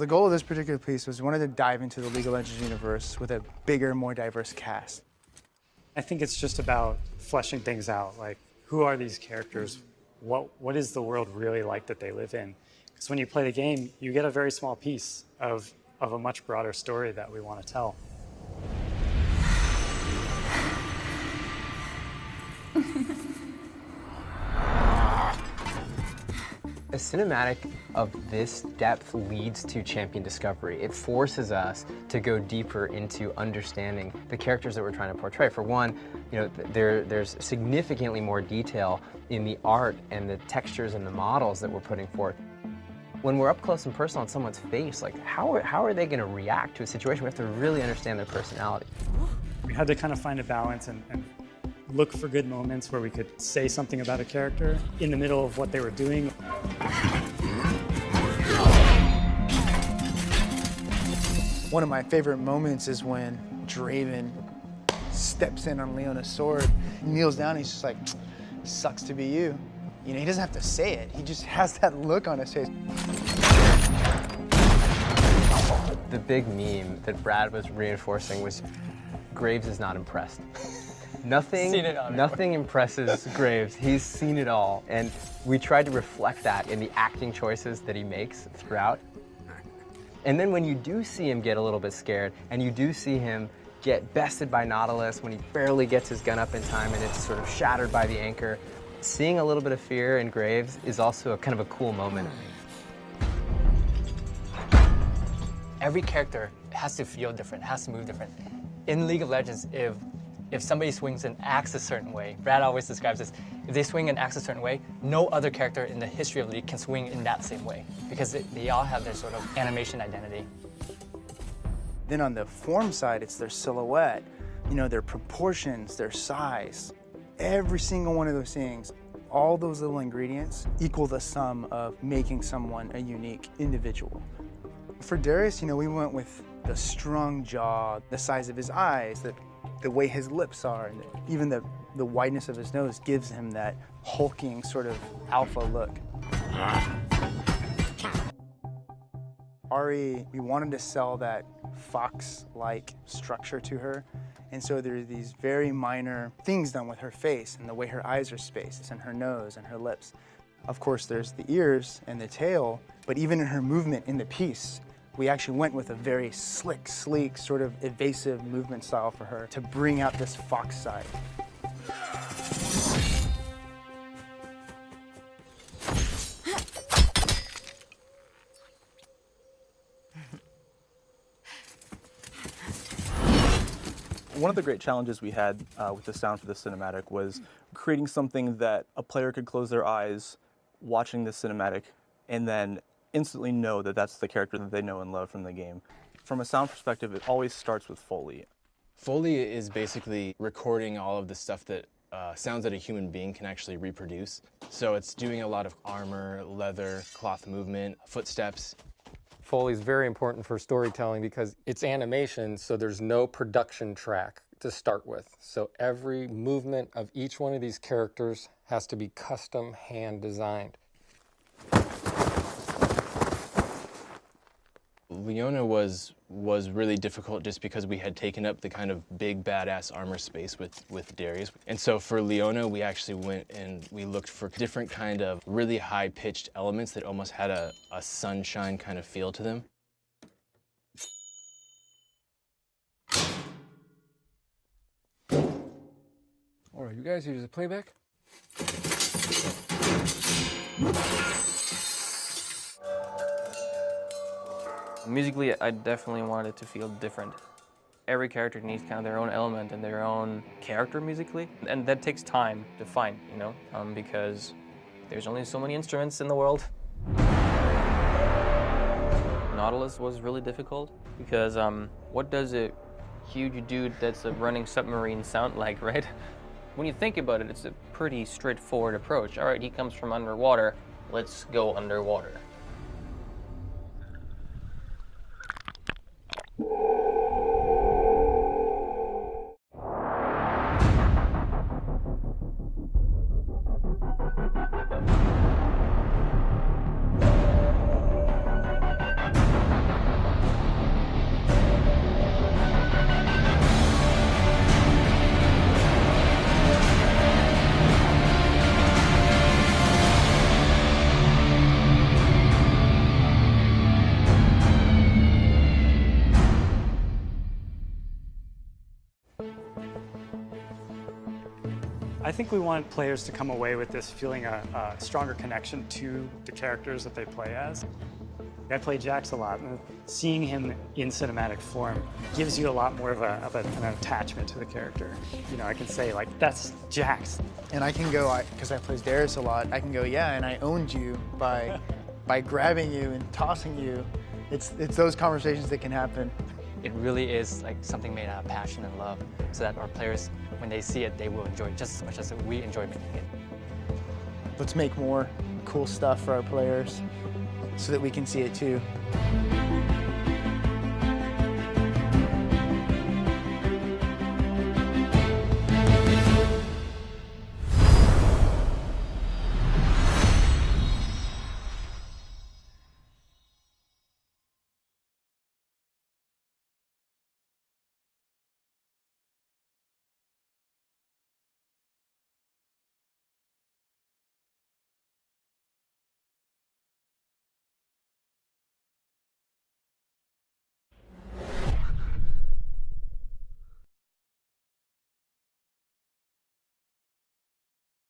The goal of this particular piece was we wanted to dive into the League of Legends universe with a bigger, more diverse cast. I think it's just about fleshing things out, like who are these characters? What is the world really like that they live in? Because when you play the game, you get a very small piece of a much broader story that we want to tell. A cinematic of this depth leads to champion discovery. It forces us to go deeper into understanding the characters that we're trying to portray. For one, there's significantly more detail in the art and the textures and the models that we're putting forth. When we're up close and personal on someone's face, like how are they going to react to a situation? We have to really understand their personality. We had to kind of find a balance and look for good moments where we could say something about a character in the middle of what they were doing. One of my favorite moments is when Draven steps in on Leona's sword, kneels down, and he's just like, sucks to be you. You know, he doesn't have to say it. He just has that look on his face. The big meme that Brad was reinforcing was Graves is not impressed. Nothing impresses Graves. He's seen it all. And we tried to reflect that in the acting choices that he makes throughout. And then when you do see him get a little bit scared, and you do see him get bested by Nautilus when he barely gets his gun up in time and it's sort of shattered by the anchor, seeing a little bit of fear in Graves is also kind of a cool moment. Every character has to feel different, has to move different. In League of Legends, if somebody swings and acts a certain way, Brad always describes this, if they swing and act a certain way, no other character in the history of the league can swing in that same way, because they all have their sort of animation identity. Then on the form side, it's their silhouette, you know, their proportions, their size. Every single one of those things, all those little ingredients equal the sum of making someone a unique individual. For Darius, you know, we went with the strong jaw, the size of his eyes, the way his lips are, and even the wideness of his nose gives him that hulking sort of alpha look. Ari, we wanted to sell that fox-like structure to her, and so there are these very minor things done with her face and the way her eyes are spaced and her nose and her lips. Of course, there's the ears and the tail, but even in her movement in the piece, we actually went with a very slick, sleek, sort of evasive movement style for her to bring out this fox side. One of the great challenges we had with the sound for the cinematic was creating something that a player could close their eyes watching the cinematic and then instantly know that that's the character that they know and love from the game. From a sound perspective, it always starts with Foley. Foley is basically recording all of the stuff that sounds that a human being can actually reproduce. So it's doing a lot of armor, leather, cloth movement, footsteps. Foley is very important for storytelling because it's animation, so there's no production track to start with. So every movement of each one of these characters has to be custom hand designed. Leona was really difficult just because we had taken up the kind of big badass armor space with Darius. And so for Leona, we actually went and we looked for different kind of really high-pitched elements that almost had a sunshine kind of feel to them. All right, you guys use the playback? Musically, I definitely wanted it to feel different. Every character needs kind of their own element and their own character musically, and that takes time to find, you know, because there's only so many instruments in the world. Nautilus was really difficult because what does a huge dude that's a running submarine sound like, right? When you think about it, it's a pretty straightforward approach. All right, he comes from underwater, let's go underwater. I think we want players to come away with this feeling a stronger connection to the characters that they play as. I play Jax a lot, and seeing him in cinematic form gives you a lot more of an attachment to the character. You know, I can say, like, that's Jax. And I can go, because I play Darius a lot, I can go, yeah, and I owned you by grabbing you and tossing you. It's those conversations that can happen. It really is like something made out of passion and love, so that our players, when they see it, they will enjoy it just as much as we enjoy making it. Let's make more cool stuff for our players so that we can see it too.